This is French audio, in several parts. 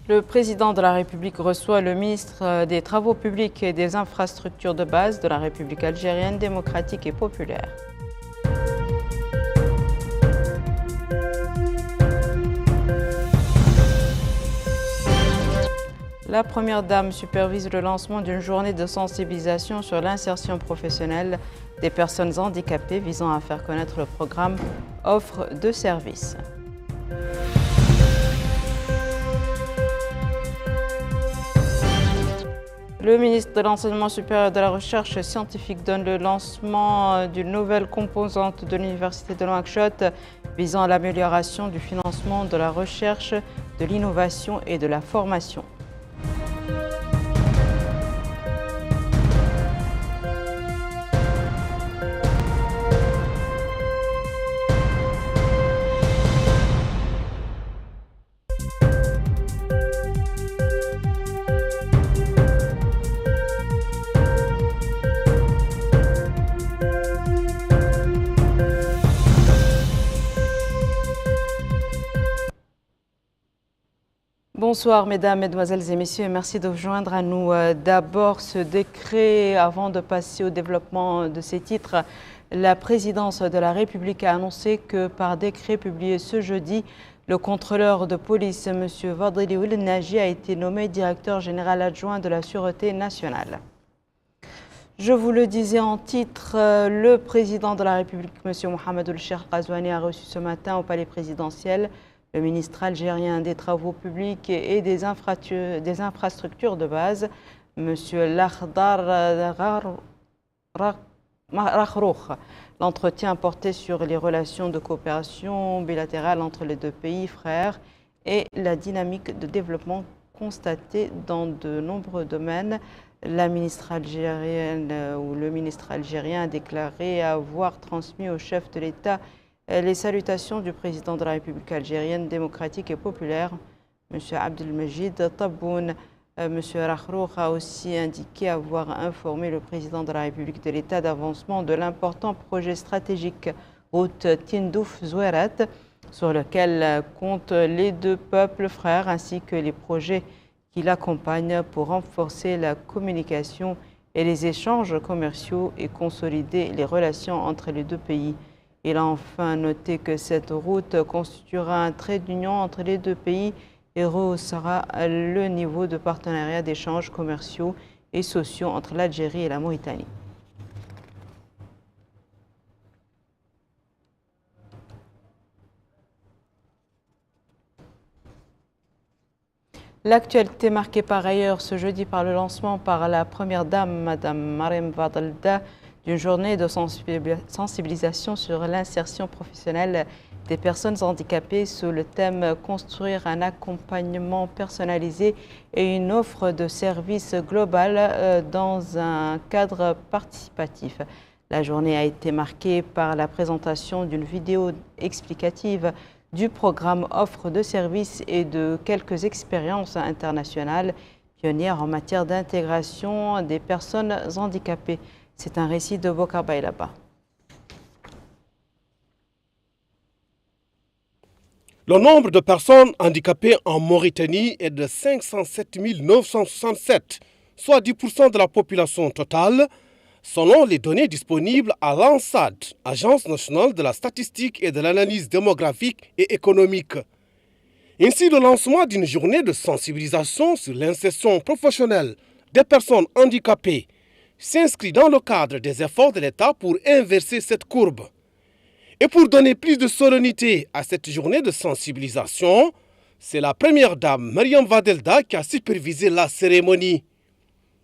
Le président de la République reçoit le ministre des Travaux publics et des infrastructures de base de la République algérienne démocratique et populaire. La Première Dame supervise le lancement d'une journée de sensibilisation sur l'insertion professionnelle des personnes handicapées visant à faire connaître le programme Offre de services. Le ministre de l'Enseignement supérieur et de la Recherche scientifique donne le lancement d'une nouvelle composante de l'Université de Nouakchott visant à l'amélioration du financement de la recherche, de l'innovation et de la formation. Bonsoir mesdames, mesdemoiselles et messieurs, et merci de vous joindre à nous. D'abord, ce décret, avant de passer au développement de ces titres, la présidence de la République a annoncé que par décret publié ce jeudi, le contrôleur de police, M. Fadili Ould-Naji, a été nommé directeur général adjoint de la Sûreté nationale. Je vous le disais en titre, le président de la République, M. Mohamed Ould-Cheikh Ghazouani, a reçu ce matin au palais présidentiel le ministre algérien des Travaux publics et des infrastructures de base, M. Lakhdar Rakhroukh. L'entretien portait sur les relations de coopération bilatérale entre les deux pays frères et la dynamique de développement constatée dans de nombreux domaines. La ministre algérienne ou le ministre algérien a déclaré avoir transmis au chef de l'État les salutations du président de la République algérienne démocratique et populaire, M. Abdelmajid Tebboune. M. Rakhroukh a aussi indiqué avoir informé le président de la République de l'État d'avancement de l'important projet stratégique route Tindouf-Zouerat, sur lequel comptent les deux peuples frères, ainsi que les projets qui l'accompagnent pour renforcer la communication et les échanges commerciaux et consolider les relations entre les deux pays. Il a enfin noté que cette route constituera un trait d'union entre les deux pays et rehaussera le niveau de partenariat d'échanges commerciaux et sociaux entre l'Algérie et la Mauritanie. L'actualité marquée par ailleurs ce jeudi par le lancement par la Première Dame, Mme Mariam Fadel-Da, d'une journée de sensibilisation sur l'insertion professionnelle des personnes handicapées sous le thème « Construire un accompagnement personnalisé et une offre de services globale dans un cadre participatif ». La journée a été marquée par la présentation d'une vidéo explicative du programme Offre de services et de quelques expériences internationales pionnières en matière d'intégration des personnes handicapées. C'est un récit de Bokar Baylaba. Le nombre de personnes handicapées en Mauritanie est de 507 967, soit 10% de la population totale, selon les données disponibles à l'ANSAD, Agence nationale de la statistique et de l'analyse démographique et économique. Ainsi, le lancement d'une journée de sensibilisation sur l'insertion professionnelle des personnes handicapées s'inscrit dans le cadre des efforts de l'État pour inverser cette courbe. Et pour donner plus de solennité à cette journée de sensibilisation, c'est la Première Dame, Mariam Fadel-Da, qui a supervisé la cérémonie.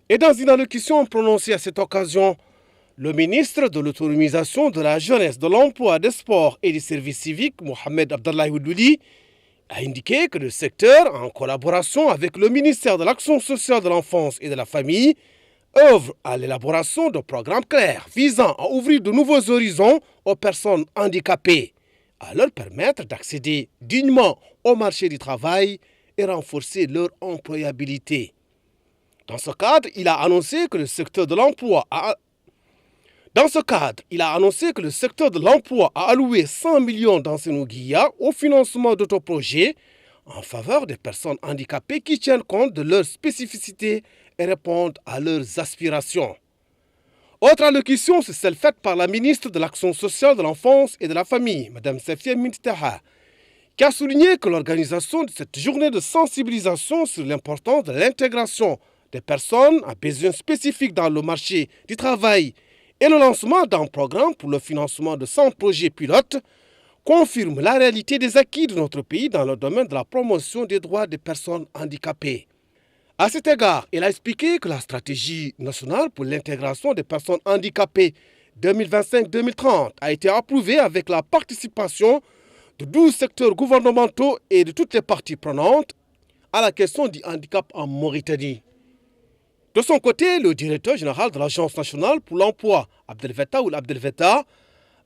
Et dans une allocution prononcée à cette occasion, le ministre de l'Autonomisation de la Jeunesse, de l'Emploi, des Sports et des Services civiques, Mohamed Abdallahi Oudouli, a indiqué que le secteur, en collaboration avec le ministère de l'Action sociale de l'Enfance et de la Famille, œuvre à l'élaboration de programmes clairs visant à ouvrir de nouveaux horizons aux personnes handicapées, à leur permettre d'accéder dignement au marché du travail et renforcer leur employabilité. Dans ce cadre, il a annoncé que le secteur de l'emploi a alloué 100 millions d'Ansenou Guiya au financement d'autoprojets en faveur des personnes handicapées qui tiennent compte de leurs spécificités et répondent à leurs aspirations. Autre allocution, c'est celle faite par la ministre de l'Action sociale de l'enfance et de la famille, Mme Safia Mintitaha, qui a souligné que l'organisation de cette journée de sensibilisation sur l'importance de l'intégration des personnes à besoins spécifiques dans le marché du travail et le lancement d'un programme pour le financement de 100 projets pilotes confirme la réalité des acquis de notre pays dans le domaine de la promotion des droits des personnes handicapées. À cet égard, il a expliqué que la stratégie nationale pour l'intégration des personnes handicapées 2025-2030 a été approuvée avec la participation de 12 secteurs gouvernementaux et de toutes les parties prenantes à la question du handicap en Mauritanie. De son côté, le directeur général de l'Agence nationale pour l'emploi, Abdelveta,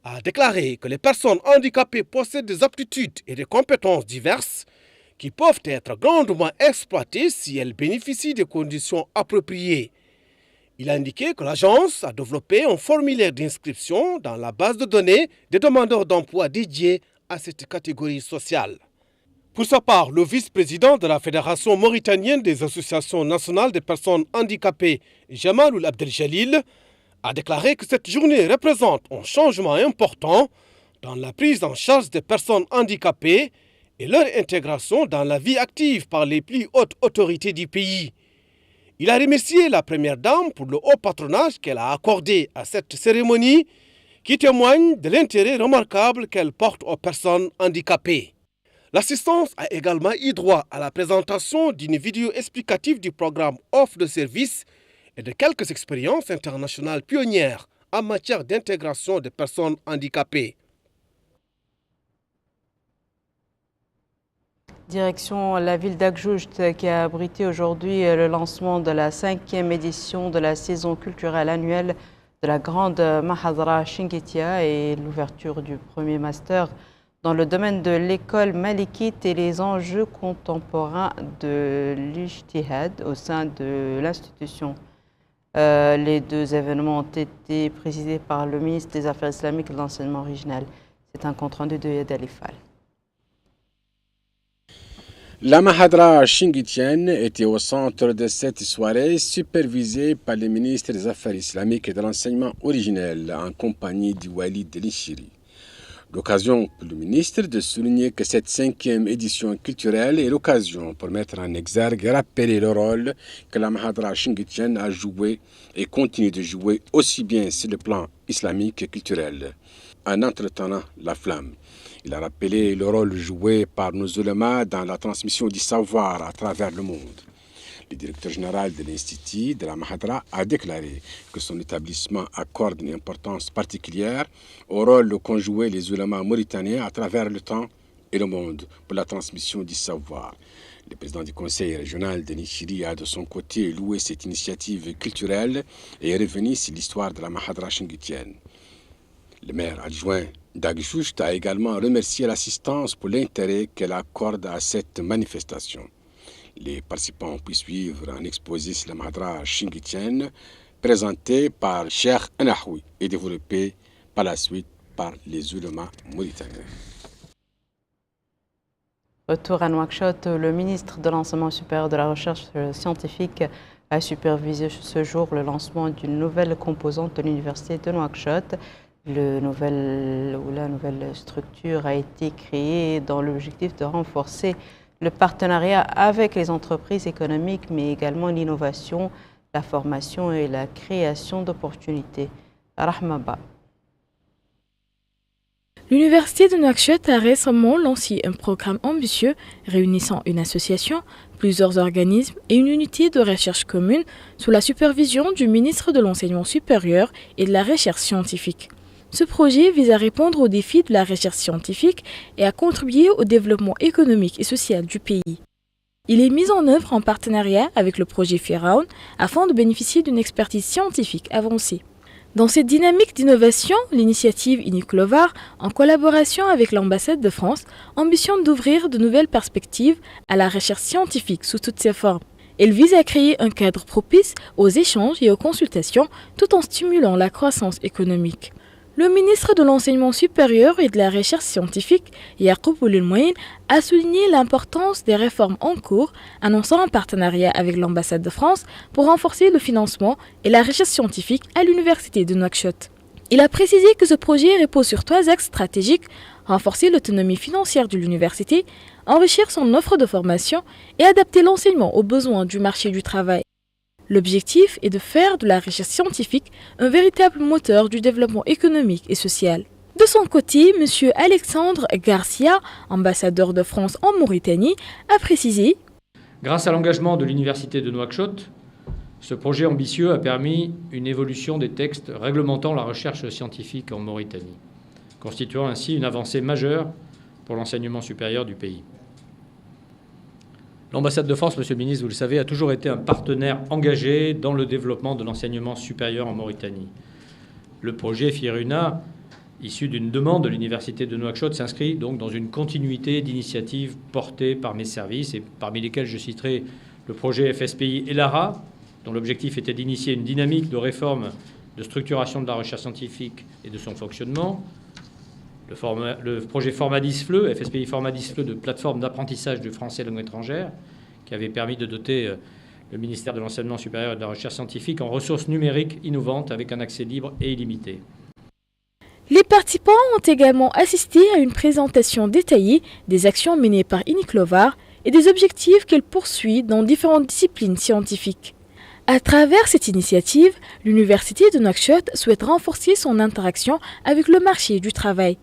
a déclaré que les personnes handicapées possèdent des aptitudes et des compétences diverses qui peuvent être grandement exploitées si elles bénéficient des conditions appropriées. Il a indiqué que l'agence a développé un formulaire d'inscription dans la base de données des demandeurs d'emploi dédiés à cette catégorie sociale. Pour sa part, le vice-président de la Fédération mauritanienne des associations nationales des personnes handicapées, Jamaloul Abdeljalil, a déclaré que cette journée représente un changement important dans la prise en charge des personnes handicapées et leur intégration dans la vie active par les plus hautes autorités du pays. Il a remercié la première dame pour le haut patronage qu'elle a accordé à cette cérémonie qui témoigne de l'intérêt remarquable qu'elle porte aux personnes handicapées. L'assistance a également eu droit à la présentation d'une vidéo explicative du programme offre de services et de quelques expériences internationales pionnières en matière d'intégration des personnes handicapées. Direction la ville d'Agjoujt qui a abrité aujourd'hui le lancement de la 5e édition de la saison culturelle annuelle de la grande Mahadra Chinguitia et l'ouverture du premier master dans le domaine de l'école malikite et les enjeux contemporains de l'ijtihad au sein de l'institution. Les deux événements ont été présidés par le ministre des Affaires islamiques et de l'enseignement original. C'est un compte-rendu de Yad Alifal. La Mahadra Chinguitienne était au centre de cette soirée, supervisée par le ministre des Affaires islamiques et de l'enseignement originel, en compagnie du Walid Delishiri. L'occasion pour le ministre de souligner que cette 5e édition culturelle est l'occasion pour mettre en exergue et rappeler le rôle que la Mahadra Chinguitienne a joué et continue de jouer aussi bien sur le plan islamique que culturel, en entretenant la flamme. Il a rappelé le rôle joué par nos ulémas dans la transmission du savoir à travers le monde. Le directeur général de l'Institut de la Mahadra a déclaré que son établissement accorde une importance particulière au rôle qu'ont joué les ulémas mauritaniens à travers le temps et le monde pour la transmission du savoir. Le président du conseil régional de Nishiri a de son côté loué cette initiative culturelle et est revenu sur l'histoire de la Mahadra Chinguitienne. Le maire adjoint d'Agjoujt a également remercié l'assistance pour l'intérêt qu'elle accorde à cette manifestation. Les participants ont pu suivre un exposé sur la Mahadra Chinguitienne présenté par Cheikh Anahoui et développé par la suite par les ulémas mauritaniens. Retour à Nouakchott, le ministre de l'Enseignement supérieur de la Recherche scientifique a supervisé ce jour le lancement d'une nouvelle composante de l'Université de Nouakchott. La nouvelle structure a été créée dans l'objectif de renforcer le partenariat avec les entreprises économiques, mais également l'innovation, la formation et la création d'opportunités. Rahmaba. L'Université de Nouakchott a récemment lancé un programme ambitieux réunissant une association, plusieurs organismes et une unité de recherche commune sous la supervision du ministre de l'Enseignement supérieur et de la Recherche scientifique. Ce projet vise à répondre aux défis de la recherche scientifique et à contribuer au développement économique et social du pays. Il est mis en œuvre en partenariat avec le projet Firaun afin de bénéficier d'une expertise scientifique avancée. Dans cette dynamique d'innovation, l'initiative Uniclovar, en collaboration avec l'ambassade de France, ambitionne d'ouvrir de nouvelles perspectives à la recherche scientifique sous toutes ses formes. Elle vise à créer un cadre propice aux échanges et aux consultations tout en stimulant la croissance économique. Le ministre de l'Enseignement supérieur et de la Recherche scientifique, Yacoub Oulielmoïne, a souligné l'importance des réformes en cours, annonçant un partenariat avec l'ambassade de France pour renforcer le financement et la recherche scientifique à l'université de Nouakchott. Il a précisé que ce projet repose sur 3 axes stratégiques: renforcer l'autonomie financière de l'université, enrichir son offre de formation et adapter l'enseignement aux besoins du marché du travail. L'objectif est de faire de la recherche scientifique un véritable moteur du développement économique et social. De son côté, M. Alexandre Garcia, ambassadeur de France en Mauritanie, a précisé: grâce à l'engagement de l'université de Nouakchott, ce projet ambitieux a permis une évolution des textes réglementant la recherche scientifique en Mauritanie, constituant ainsi une avancée majeure pour l'enseignement supérieur du pays. L'ambassade de France, Monsieur le ministre, vous le savez, a toujours été un partenaire engagé dans le développement de l'enseignement supérieur en Mauritanie. Le projet FIRUNA, issu d'une demande de l'université de Nouakchott, s'inscrit donc dans une continuité d'initiatives portées par mes services, et parmi lesquelles je citerai le projet FSPI ELARA, dont l'objectif était d'initier une dynamique de réforme de structuration de la recherche scientifique et de son fonctionnement, le projet Formadis-FLE, FSPI Formadis-FLE, de plateforme d'apprentissage du français langue étrangère, qui avait permis de doter le ministère de l'Enseignement supérieur et de la Recherche scientifique en ressources numériques innovantes avec un accès libre et illimité. Les participants ont également assisté à une présentation détaillée des actions menées par Iniclovar et des objectifs qu'elle poursuit dans différentes disciplines scientifiques. À travers cette initiative, l'université de Nouakchott souhaite renforcer son interaction avec le marché du travail.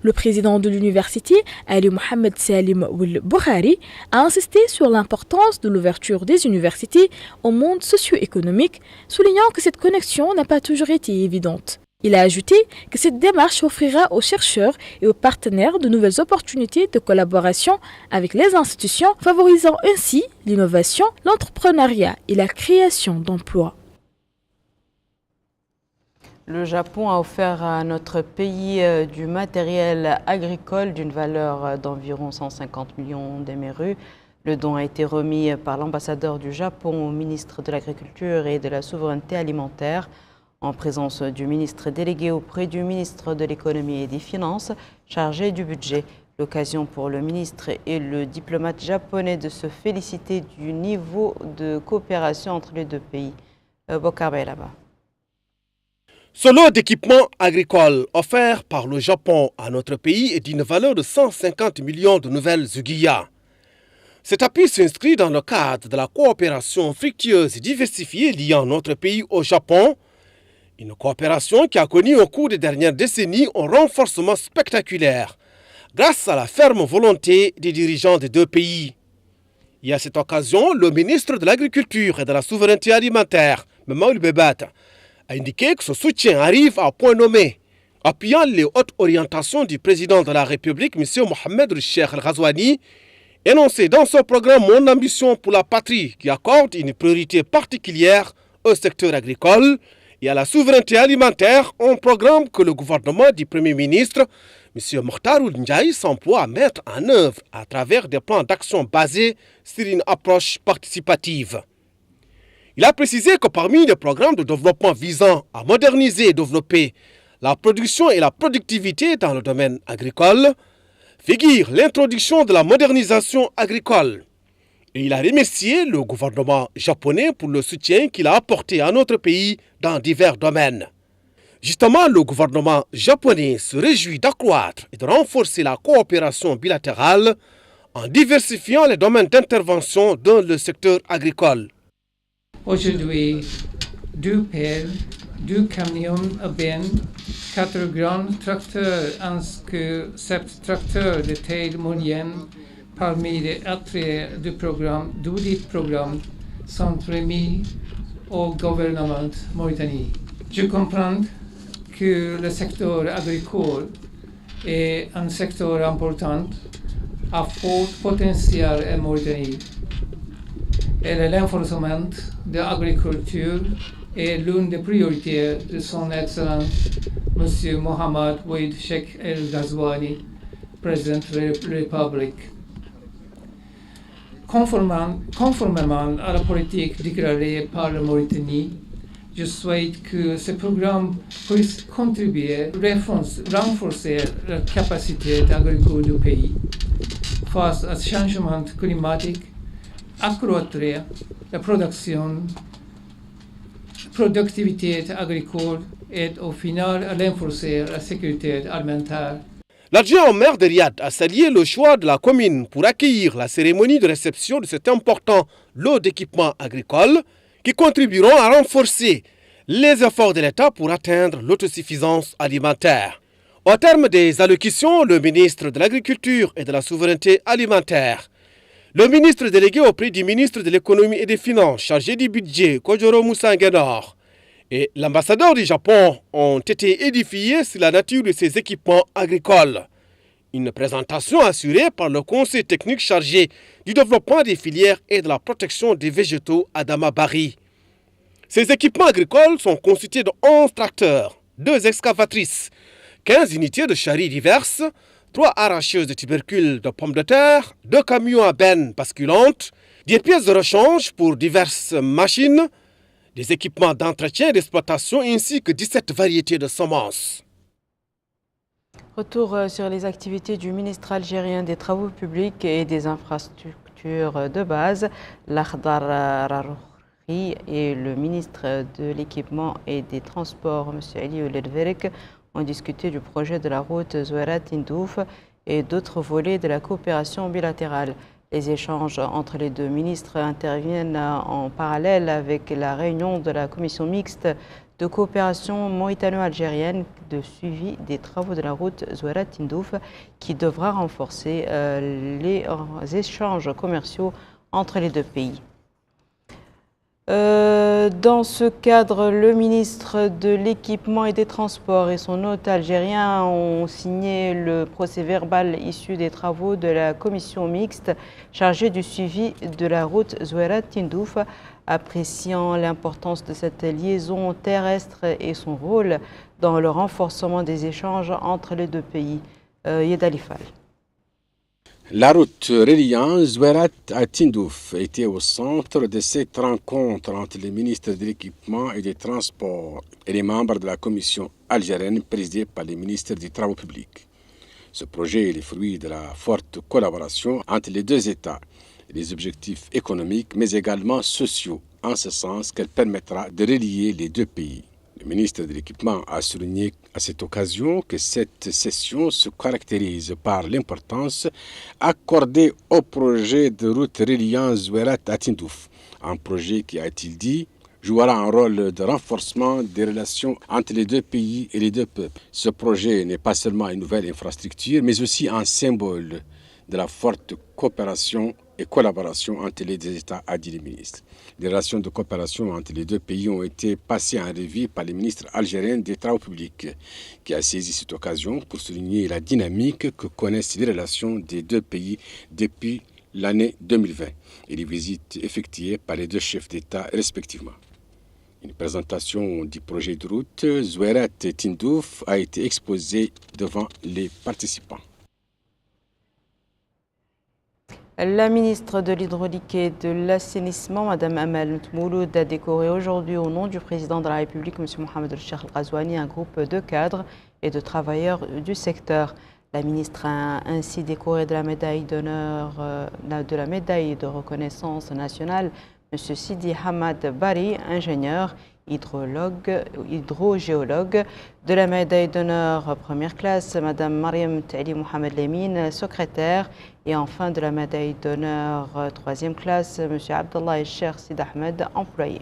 Le président de l'université, Ali Mohamed Salim Ould Boukhari, a insisté sur l'importance de l'ouverture des universités au monde socio-économique, soulignant que cette connexion n'a pas toujours été évidente. Il a ajouté que cette démarche offrira aux chercheurs et aux partenaires de nouvelles opportunités de collaboration avec les institutions, favorisant ainsi l'innovation, l'entrepreneuriat et la création d'emplois. Le Japon a offert à notre pays du matériel agricole d'une valeur d'environ 150 millions d'émerus. Le don a été remis par l'ambassadeur du Japon au ministre de l'Agriculture et de la Souveraineté alimentaire, en présence du ministre délégué auprès du ministre de l'Économie et des Finances, chargé du budget. L'occasion pour le ministre et le diplomate japonais de se féliciter du niveau de coopération entre les deux pays. Bokar Bey là-bas. Ce lot d'équipements agricoles offert par le Japon à notre pays est d'une valeur de 150 millions de nouvelles Zugiya. Cet appui s'inscrit dans le cadre de la coopération fructueuse et diversifiée liant notre pays au Japon, une coopération qui a connu au cours des dernières décennies un renforcement spectaculaire grâce à la ferme volonté des dirigeants des deux pays. Et à cette occasion, le ministre de l'Agriculture et de la Souveraineté alimentaire, Memaoul Bebat, a indiqué que ce soutien arrive à point nommé, appuyant les hautes orientations du président de la République, M. Mohamed Cheikh El-Ghazouani, énoncé dans son programme Mon ambition pour la patrie, qui accorde une priorité particulière au secteur agricole et à la souveraineté alimentaire, un programme que le gouvernement du Premier ministre, M. Mokhtar Ould Ndiaye, s'emploie à mettre en œuvre à travers des plans d'action basés sur une approche participative. Il a précisé que parmi les programmes de développement visant à moderniser et développer la production et la productivité dans le domaine agricole, figure l'introduction de la modernisation agricole. Et il a remercié le gouvernement japonais pour le soutien qu'il a apporté à notre pays dans divers domaines. Justement, le gouvernement japonais se réjouit d'accroître et de renforcer la coopération bilatérale en diversifiant les domaines d'intervention dans le secteur agricole. Aujourd'hui, 2 pelles, 2 camions à bennes, 4 grands tracteurs ainsi que 7 tracteurs de taille moyenne parmi les attraits du programme, d'audit programme sont remis au gouvernement mauritanien. Je comprends que le secteur agricole est un secteur important à fort potentiel en Mauritanie. Et l'enforcement de l'agriculture est l'une des priorités de son Excellence M. Mohamed Ould Cheikh El-Ghazouani, président de la République. Conformément à la politique déclarée par la Mauritanie, Je souhaite que ce programme puisse contribuer à renforcer la capacité agricole du pays face au changement climatique, accroître la productivité agricole et au final renforcer la sécurité alimentaire. L'adjoint au maire de Riyad a salué le choix de la commune pour accueillir la cérémonie de réception de cet important lot d'équipements agricoles qui contribueront à renforcer les efforts de l'État pour atteindre l'autosuffisance alimentaire. Au terme des allocutions, le ministre de l'Agriculture et de la Souveraineté alimentaire, le ministre délégué auprès du ministre de l'Économie et des Finances chargé du budget, Kojoro Moussa Ngenor, et l'ambassadeur du Japon ont été édifiés sur la nature de ces équipements agricoles. Une présentation assurée par le conseil technique chargé du développement des filières et de la protection des végétaux Adama Barry. Ces équipements agricoles sont constitués de 11 tracteurs, 2 excavatrices, 15 unités de charries diverses, 3 arracheuses de tubercules de pommes de terre, 2 camions à bennes basculantes, des pièces de rechange pour diverses machines, des équipements d'entretien et d'exploitation ainsi que 17 variétés de semences. Retour sur les activités du ministre algérien des Travaux publics et des infrastructures de base, Lakhdar Raroukhi, et le ministre de l'Équipement et des Transports, M. Ali Ouled-Verek, ont discuté du projet de la route Zouerat-Tindouf et d'autres volets de la coopération bilatérale. Les échanges entre les deux ministres interviennent en parallèle avec la réunion de la commission mixte de coopération mauritano-algérienne de suivi des travaux de la route Zouerat-Tindouf qui devra renforcer les échanges commerciaux entre les deux pays. Dans ce cadre, le ministre de l'Équipement et des Transports et son hôte algérien ont signé le procès-verbal issu des travaux de la commission mixte chargée du suivi de la route Zouerat-Tindouf, appréciant l'importance de cette liaison terrestre et son rôle dans le renforcement des échanges entre les deux pays. Yedalifal. La route reliant Zouerat à Tindouf était au centre de cette rencontre entre les ministres de l'Équipement et des Transports et les membres de la commission algérienne présidée par les ministres des Travaux publics. Ce projet est le fruit de la forte collaboration entre les deux États et les objectifs économiques mais également sociaux, en ce sens qu'elle permettra de relier les deux pays. Le ministre de l'Équipement a souligné à cette occasion que cette session se caractérise par l'importance accordée au projet de route reliant Zouerat à Tindouf, un projet qui, a-t-il dit, jouera un rôle de renforcement des relations entre les deux pays et les deux peuples. Ce projet n'est pas seulement une nouvelle infrastructure, mais aussi un symbole de la forte coopération et collaboration entre les deux États, a dit le ministre. Les relations de coopération entre les deux pays ont été passées en revue par le ministre algérien des Travaux publics, qui a saisi cette occasion pour souligner la dynamique que connaissent les relations des deux pays depuis l'année 2020 et les visites effectuées par les deux chefs d'État respectivement. Une présentation du projet de route Zouerat-Tindouf a été exposée devant les participants. La ministre de l'Hydraulique et de l'Assainissement, Mme Amal Mouloud, a décoré aujourd'hui au nom du président de la République, M. Mohamed El-Cheikh El-Ghazouani, un groupe de cadres et de travailleurs du secteur. La ministre a ainsi décoré de la médaille d'honneur, de la médaille de reconnaissance nationale, M. Sidi Hamad Bari, ingénieur, hydrogéologue, de la médaille d'honneur première classe, Mme Mariam Tali Mohamed Lemine, secrétaire, et enfin de la médaille d'honneur troisième classe, M. Abdallah El-Cheikh Sid Ahmed, employé.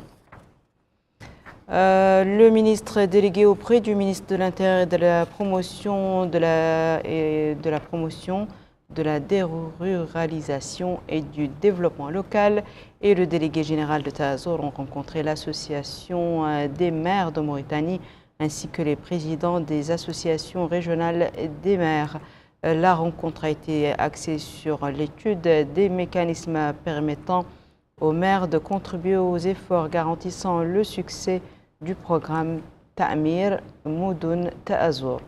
Le ministre délégué auprès du ministre de l'Intérieur et de la promotion de la déruralisation et du développement local et le délégué général de Taazour ont rencontré l'association des maires de Mauritanie ainsi que les présidents des associations régionales des maires. La rencontre a été axée sur l'étude des mécanismes permettant aux maires de contribuer aux efforts garantissant le succès du programme Ta'mir Moudoun Taazour.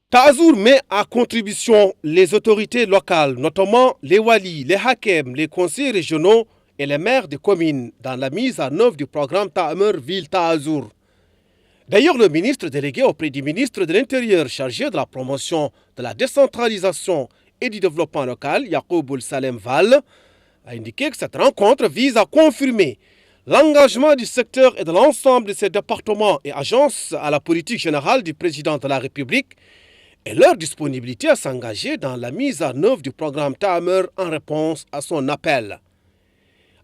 Taazour met à contribution les autorités locales, notamment les walis, les hakems, les conseils régionaux et les maires des communes dans la mise en œuvre du programme Ta'amer Ville Ta'azour. D'ailleurs, le ministre délégué auprès du ministre de l'Intérieur chargé de la promotion de la décentralisation et du développement local, Yacoub Salem Val, a indiqué que cette rencontre vise à confirmer l'engagement du secteur et de l'ensemble de ses départements et agences à la politique générale du président de la République et leur disponibilité à s'engager dans la mise en œuvre du programme Ta'amer en réponse à son appel.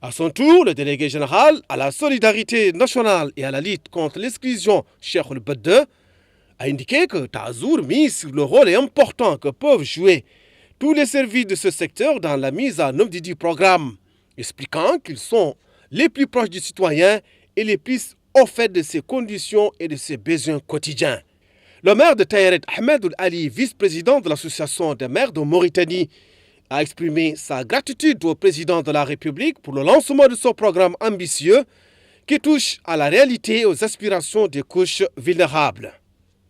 À son tour, le délégué général à la solidarité nationale et à la lutte contre l'exclusion, Cheikh El-Bedde, a indiqué que Ta'azour mise sur le rôle important que peuvent jouer tous les services de ce secteur dans la mise en œuvre du programme, expliquant qu'ils sont les plus proches du citoyen et les plus au fait de ses conditions et de ses besoins quotidiens. Le maire de Taïret, Ahmed Ali, vice-président de l'Association des maires de Mauritanie, a exprimé sa gratitude au président de la République pour le lancement de ce programme ambitieux qui touche à la réalité et aux aspirations des couches vulnérables.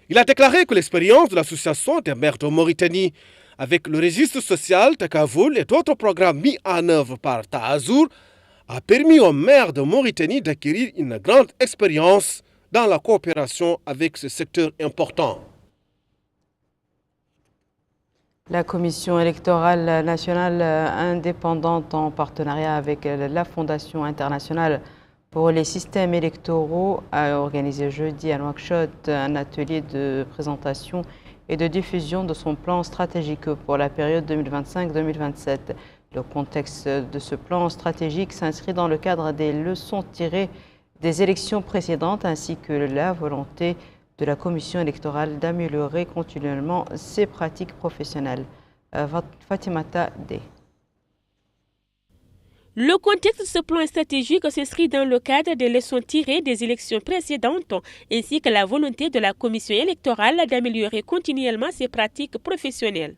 Il a déclaré que l'expérience de l'Association des maires de Mauritanie avec le registre social Takavoul et d'autres programmes mis en œuvre par Ta'azour a permis aux maires de Mauritanie d'acquérir une grande expérience dans la coopération avec ce secteur important. La Commission électorale nationale indépendante en partenariat avec la Fondation internationale pour les systèmes électoraux a organisé jeudi à Nouakchott un atelier de présentation et de diffusion de son plan stratégique pour la période 2025-2027. Le contexte de ce plan stratégique s'inscrit dans le cadre des leçons tirées des élections précédentes ainsi que la volonté de la Commission électorale d'améliorer continuellement ses pratiques professionnelles. Fatimata D. Le contexte de ce plan stratégique s'inscrit dans le cadre des leçons tirées des élections précédentes ainsi que la volonté de la Commission électorale d'améliorer continuellement ses pratiques professionnelles.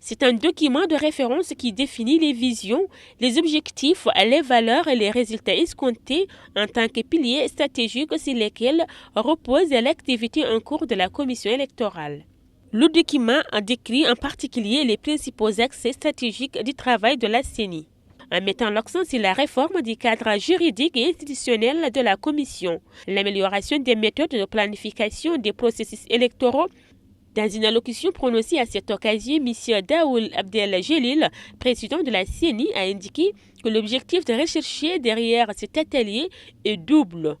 C'est un document de référence qui définit les visions, les objectifs, les valeurs et les résultats escomptés en tant que piliers stratégiques sur lesquels repose l'activité en cours de la Commission électorale. Le document décrit en particulier les principaux axes stratégiques du travail de la CENI, en mettant l'accent sur la réforme du cadre juridique et institutionnel de la Commission, l'amélioration des méthodes de planification des processus électoraux. Dans une allocution prononcée à cette occasion, M. Daoul Abdel Jelil, président de la CENI, a indiqué que l'objectif de rechercher derrière cet atelier est double,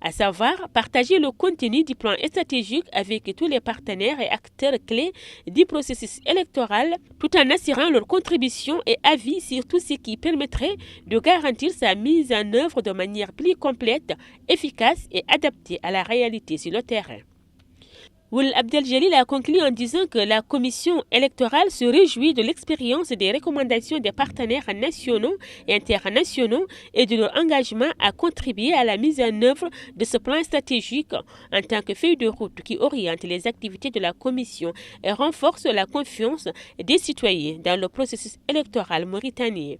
à savoir partager le contenu du plan stratégique avec tous les partenaires et acteurs clés du processus électoral, tout en assurant leur contribution et avis sur tout ce qui permettrait de garantir sa mise en œuvre de manière plus complète, efficace et adaptée à la réalité sur le terrain. Ould Abdel Jelil a conclu en disant que la commission électorale se réjouit de l'expérience des recommandations des partenaires nationaux et internationaux et de leur engagement à contribuer à la mise en œuvre de ce plan stratégique en tant que feuille de route qui oriente les activités de la commission et renforce la confiance des citoyens dans le processus électoral mauritanien.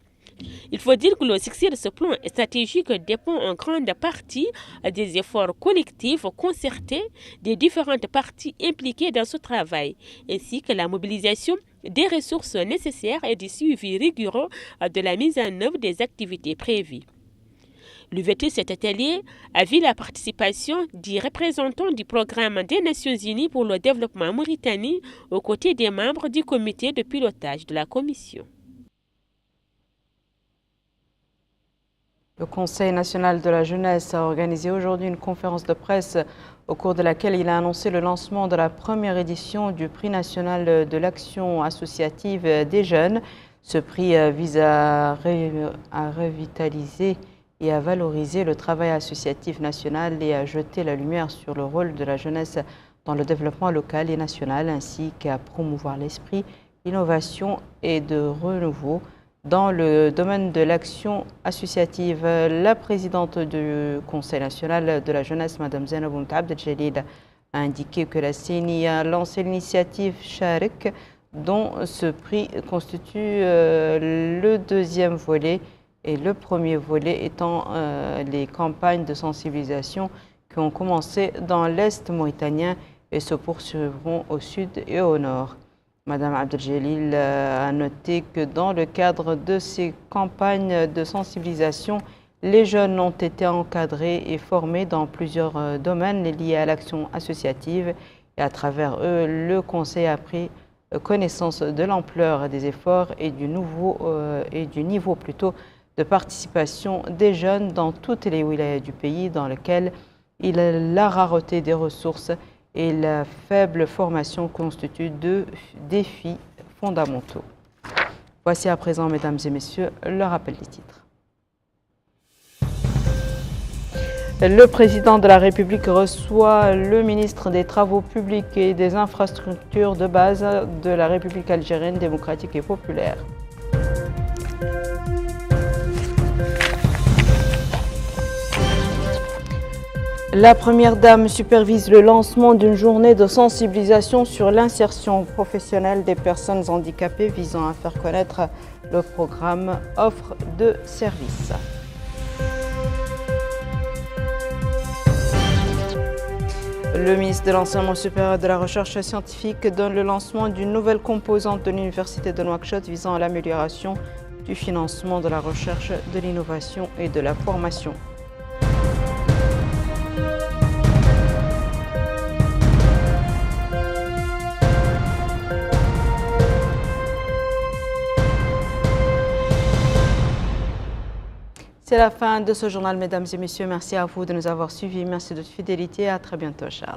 Il faut dire que le succès de ce plan stratégique dépend en grande partie des efforts collectifs concertés des différentes parties impliquées dans ce travail, ainsi que la mobilisation des ressources nécessaires et du suivi rigoureux de la mise en œuvre des activités prévues. L'ouverture de cet atelier a vu la participation des représentants du programme des Nations Unies pour le développement en Mauritanie aux côtés des membres du comité de pilotage de la Commission. Le Conseil national de la jeunesse a organisé aujourd'hui une conférence de presse au cours de laquelle il a annoncé le lancement de la première édition du prix national de l'action associative des jeunes. Ce prix vise à revitaliser et à valoriser le travail associatif national et à jeter la lumière sur le rôle de la jeunesse dans le développement local et national ainsi qu'à promouvoir l'esprit, l'innovation et de renouveau dans le domaine de l'action associative. La présidente du Conseil national de la jeunesse, Mme Zainaboun Abdel Jelil, a indiqué que la CENI a lancé l'initiative Sharek, dont ce prix constitue le deuxième volet et le premier volet étant les campagnes de sensibilisation qui ont commencé dans l'Est mauritanien et se poursuivront au sud et au nord. Madame Abdeljelil a noté que dans le cadre de ces campagnes de sensibilisation, les jeunes ont été encadrés et formés dans plusieurs domaines liés à l'action associative et à travers eux, le Conseil a pris connaissance de l'ampleur des efforts et du niveau de participation des jeunes dans toutes les wilayas du pays dans lesquels la rareté des ressources et la faible formation constituent deux défis fondamentaux. Voici à présent, mesdames et messieurs, le rappel des titres. Le président de la République reçoit le ministre des Travaux publics et des infrastructures de base de la République algérienne démocratique et populaire. La Première Dame supervise le lancement d'une journée de sensibilisation sur l'insertion professionnelle des personnes handicapées visant à faire connaître le programme Offre de services. Le ministre de l'Enseignement supérieur et de la Recherche scientifique donne le lancement d'une nouvelle composante de l'Université de Nouakchott visant à l'amélioration du financement de la recherche, de l'innovation et de la formation. C'est la fin de ce journal, mesdames et messieurs. Merci à vous de nous avoir suivis. Merci de votre fidélité. À très bientôt, Inch'Allah.